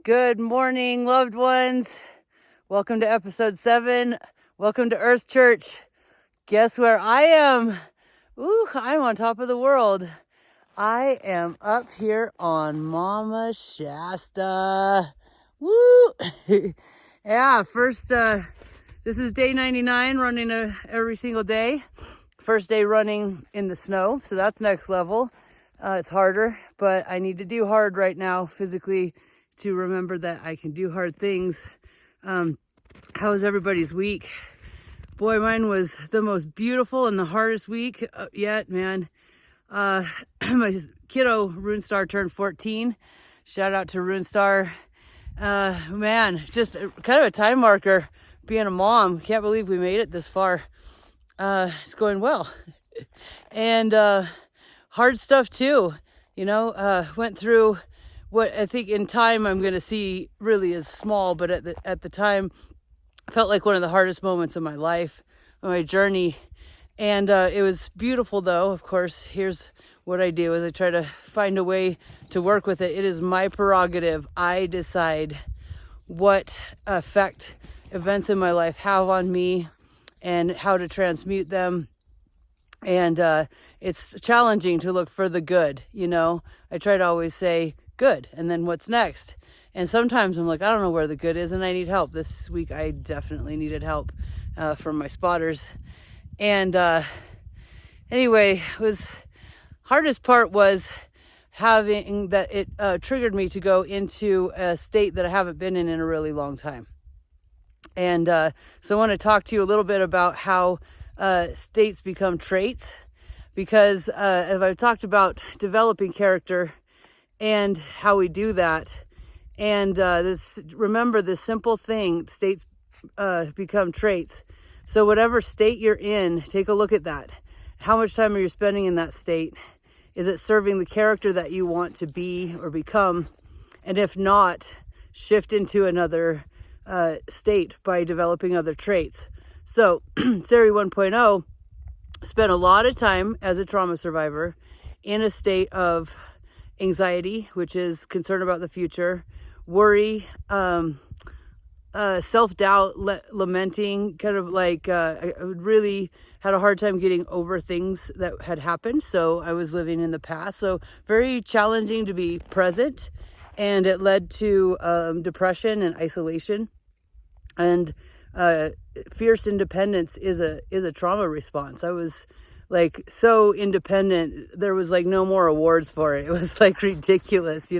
Good morning, loved ones. Welcome to episode 7. Welcome to Earth Church. Guess where I am? I'm on top of the world. I am up here on Mama Shasta. Woo! Yeah, this is day 99, running every single day. First day running in the snow, so that's next level. It's harder, but I need to do hard right now physically to remember that I can do hard things. How was everybody's week? Boy, mine was the most beautiful and the hardest week yet, man. My kiddo, Rune Star, turned 14. Shout out to Rune Star. Man, just kind of a time marker being a mom. Can't believe we made it this far. It's going well. And hard stuff too. Went through what I think in time I'm going to see really is small, but at the time felt like one of the hardest moments of my life, my journey. And it was beautiful though. Of course, here's what I do is I try to find a way to work with it. It is my prerogative. I decide what effect events in my life have on me and how to transmute them. And it's challenging to look for the good. I try to always say good and then what's next. And sometimes I'm like, I don't know where the good is and I need help. This week I definitely needed help from my spotters. And anyway, hardest part was having that it triggered me to go into a state that I haven't been in a really long time. And so I want to talk to you a little bit about how states become traits, because as I've talked about developing character and how we do that, and remember this simple thing: states become traits. So whatever state you're in, take a look at that. How much time are you spending in that state? Is it serving the character that you want to be or become? And if not, shift into another state by developing other traits. So Sari 1.0 spent a lot of time as a trauma survivor in a state of anxiety, which is concern about the future, worry, self-doubt, lamenting, kind of like I really had a hard time getting over things that had happened. So I was living in the past. So very challenging to be present. And it led to depression and isolation. And fierce independence is a trauma response. I was like so independent, there was like no more awards for it. It was like ridiculous,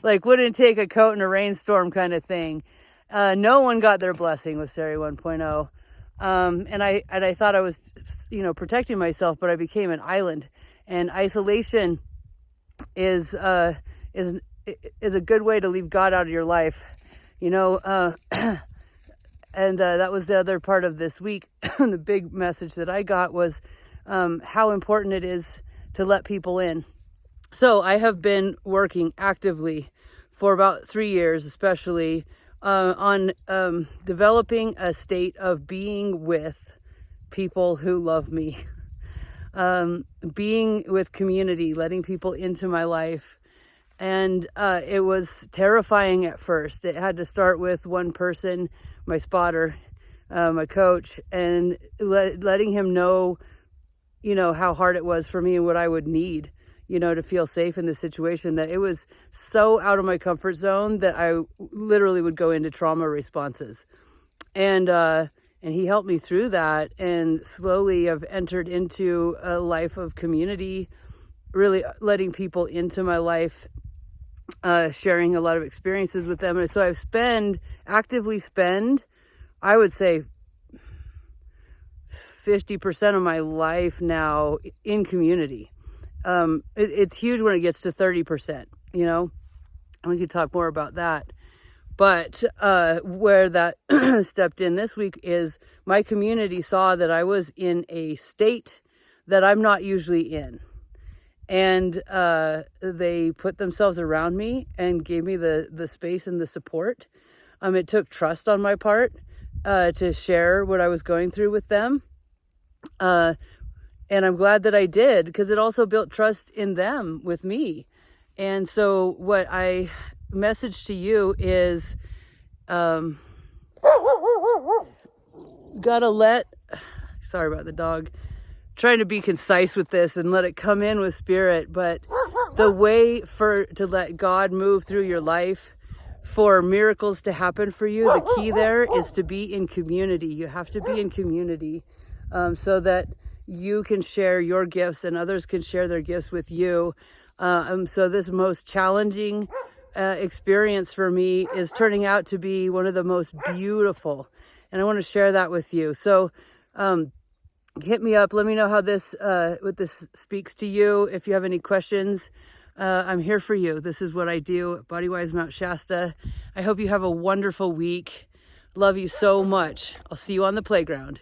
like wouldn't take a coat in a rainstorm kind of thing. No one got their blessing with Sari 1.0. And I thought I was, protecting myself, but I became an island. And isolation is a good way to leave God out of your life, And that was the other part of this week. The big message that I got was how important it is to let people in. So I have been working actively for about 3 years, especially on developing a state of being with people who love me, being with community, letting people into my life. And it was terrifying at first. It had to start with one person, my spotter, my coach, and letting him know, how hard it was for me and what I would need, to feel safe in this situation, that it was so out of my comfort zone that I literally would go into trauma responses. And he helped me through that, and slowly I've entered into a life of community, really letting people into my life, sharing a lot of experiences with them. And so I actively spend, I would say 50% of my life now in community. It's huge when it gets to 30%, and we could talk more about that. But where that stepped in this week is my community saw that I was in a state that I'm not usually in. And they put themselves around me and gave me the space and the support. It took trust on my part to share what I was going through with them. And I'm glad that I did, because it also built trust in them with me. And so what I message to you is, gotta let, sorry about the dog, trying to be concise with this and let it come in with spirit, but the way to let God move through your life, for miracles to happen for you, the key there is to be in community. You have to be in community, so that you can share your gifts and others can share their gifts with you. So this most challenging experience for me is turning out to be one of the most beautiful, and I want to share that with you. So hit me up, let me know how this what this speaks to you. If you have any questions, I'm here for you. This is what I do at Bodywise Mount Shasta. I hope you have a wonderful week. Love you so much. I'll see you on the playground.